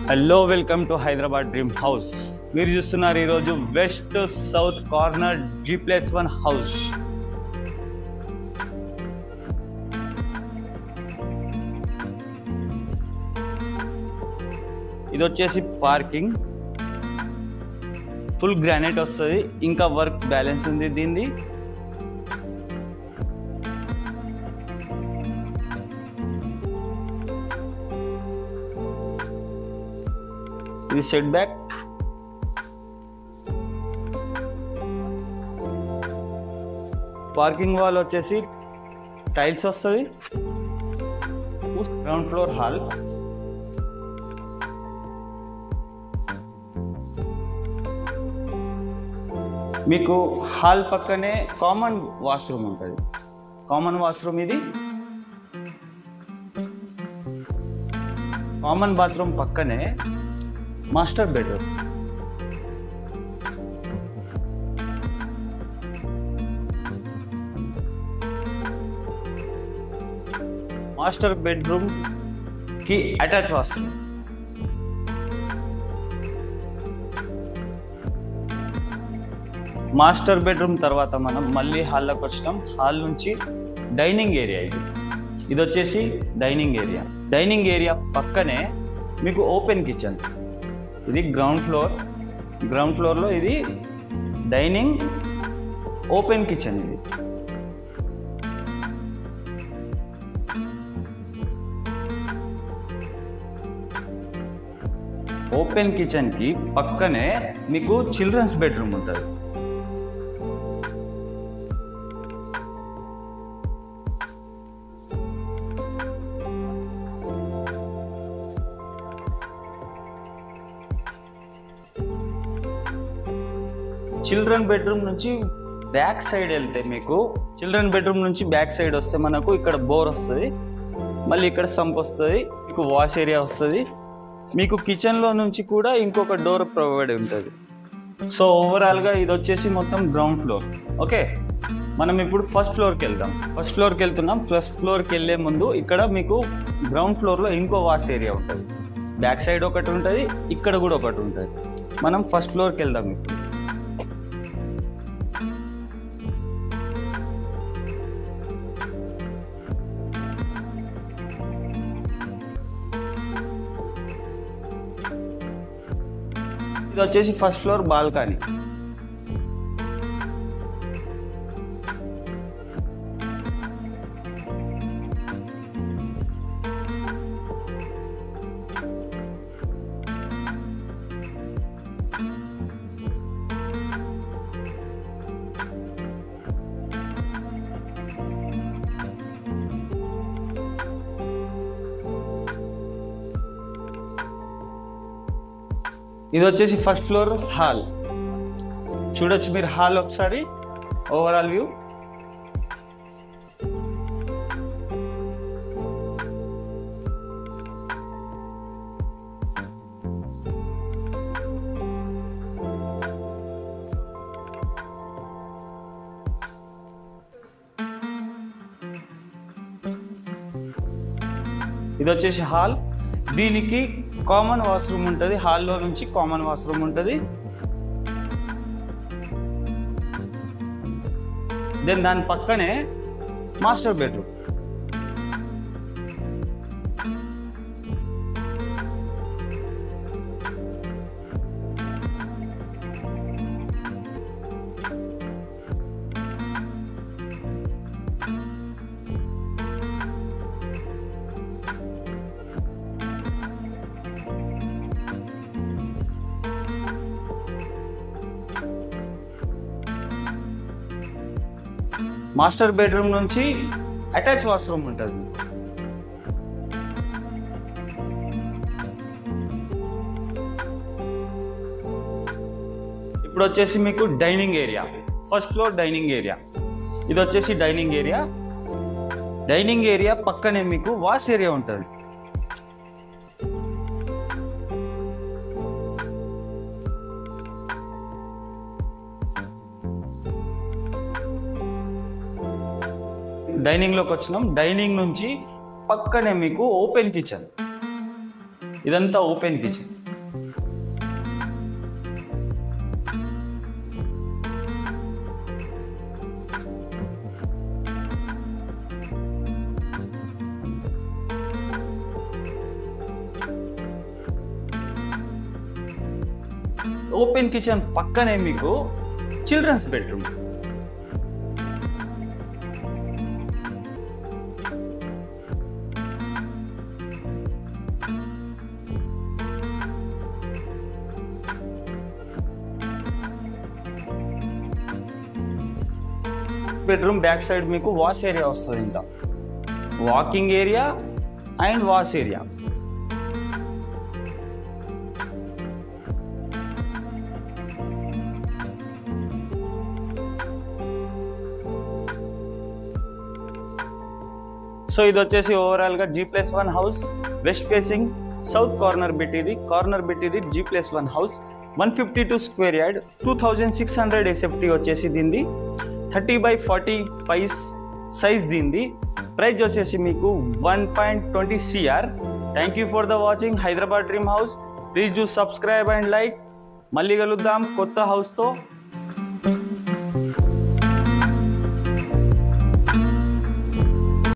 Hello welcome to Hyderabad dream house. మీరు చూస్తున్నారు ఈరోజు west south corner G+1 house. ఇది వచ్చేసి పార్కింగ్, ఫుల్ గ్రానైట్ వస్తుంది, ఇంకా వర్క్ బ్యాలెన్స్ ఉంది దీనిది. ఇది సెట్ బ్యాక్, పార్కింగ్ వాల్ వచ్చేసి టైల్స్ వస్తుంది. గ్రౌండ్ ఫ్లోర్ హాల్, మీకు హాల్ పక్కనే కామన్ వాష్రూమ్ ఉంటుంది. కామన్ వాష్రూమ్ ఇది. కామన్ బాత్రూమ్ పక్కనే మాస్టర్ బెడ్రూమ్. మాస్టర్ బెడ్రూమ్ కి అటాచ్ వాష్రూమ్. మాస్టర్ బెడ్రూమ్ తర్వాత మనం మళ్ళీ హాల్లోకి వచ్చినాం. హాల్ నుంచి డైనింగ్ ఏరియా ఇది వచ్చేసి డైనింగ్ ఏరియా. డైనింగ్ ఏరియా పక్కనే మీకు ఓపెన్ కిచెన్. ఇది గ్రౌండ్ ఫ్లోర్. గ్రౌండ్ ఫ్లోర్లో ఇది డైనింగ్, ఓపెన్ కిచెన్. ఇది ఓపెన్ కిచెన్కి పక్కనే మీకు చిల్డ్రన్స్ బెడ్రూమ్ ఉంటుంది. చిల్డ్రన్ బెడ్రూమ్ నుంచి బ్యాక్ సైడ్ వెళ్తే మీకు చిల్డ్రన్ బెడ్రూమ్ నుంచి బ్యాక్ సైడ్ వస్తే మనకు ఇక్కడ బోర్ వస్తుంది, మళ్ళీ ఇక్కడ సంప్ వస్తుంది, మీకు వాష్ ఏరియా వస్తుంది. మీకు కిచెన్లో నుంచి కూడా ఇంకొక డోర్ ప్రొవైడ్ ఉంటుంది. సో ఓవరాల్గా ఇది వచ్చేసి మొత్తం గ్రౌండ్ ఫ్లోర్. ఓకే, మనం ఇప్పుడు ఫస్ట్ ఫ్లోర్కి వెళ్దాం. ఫస్ట్ ఫ్లోర్కి వెళ్తున్నాం. ఫస్ట్ ఫ్లోర్కి వెళ్ళే ముందు ఇక్కడ మీకు గ్రౌండ్ ఫ్లోర్లో ఇంకో వాష్ ఏరియా ఉంటుంది. బ్యాక్ సైడ్ ఒకటి ఉంటుంది, ఇక్కడ కూడా ఒకటి ఉంటుంది. మనం ఫస్ట్ ఫ్లోర్కి వెళ్దాం ఇప్పుడు. ఇది వచ్చేసి ఫస్ట్ ఫ్లోర్ బాల్కనీ. ఇది వచ్చేసి ఫస్ట్ ఫ్లోర్ హాల్. చూడొచ్చు మీరు హాల్ ఒకసారి ఓవరాల్ వ్యూ. ఇది వచ్చేసి హాల్. దీనికి కామన్ వాష్రూమ్ ఉంటుంది. హాల్లో నుంచి కామన్ వాష్రూమ్ ఉంటుంది. దెన్ దాని పక్కనే మాస్టర్ బెడ్రూమ్. మాస్టర్ బెడ్రూమ్ నుంచి అటాచ్ వాష్రూమ్ ఉంటుంది. ఇప్పుడు వచ్చేసి మీకు dining area. First floor dining area. ఇది వచ్చేసి డైనింగ్ ఏరియా. డైనింగ్ ఏరియా పక్కనే మీకు వాష్ ఏరియా ఉంటుంది. డైనింగ్లోకి వచ్చినాం. డైనింగ్ నుంచి పక్కనే మీకు ఓపెన్ కిచెన్. ఇదంతా ఓపెన్ కిచెన్. ఓపెన్ కిచెన్ పక్కనే మీకు children's bedroom. Bedroom back side మీకు వాష్ ఏరియా వస్తుంది, ఇంకా walking area and wash area. So ఇది వచ్చేసి ఓవరాల్గా G+1 house, west facing south corner bit ఇది G+1 house, 152 square yard, 2600 SFT వచ్చేసి దీనిది, 30x45 సైజ్ దీనిది. ప్రైస్ వచ్చేసి మీకు 1.20 CR. Thank you for the watching Hyderabad dream house. Please do subscribe and like. మళ్ళీ కలుద్దాం కొత్త హౌస్తో.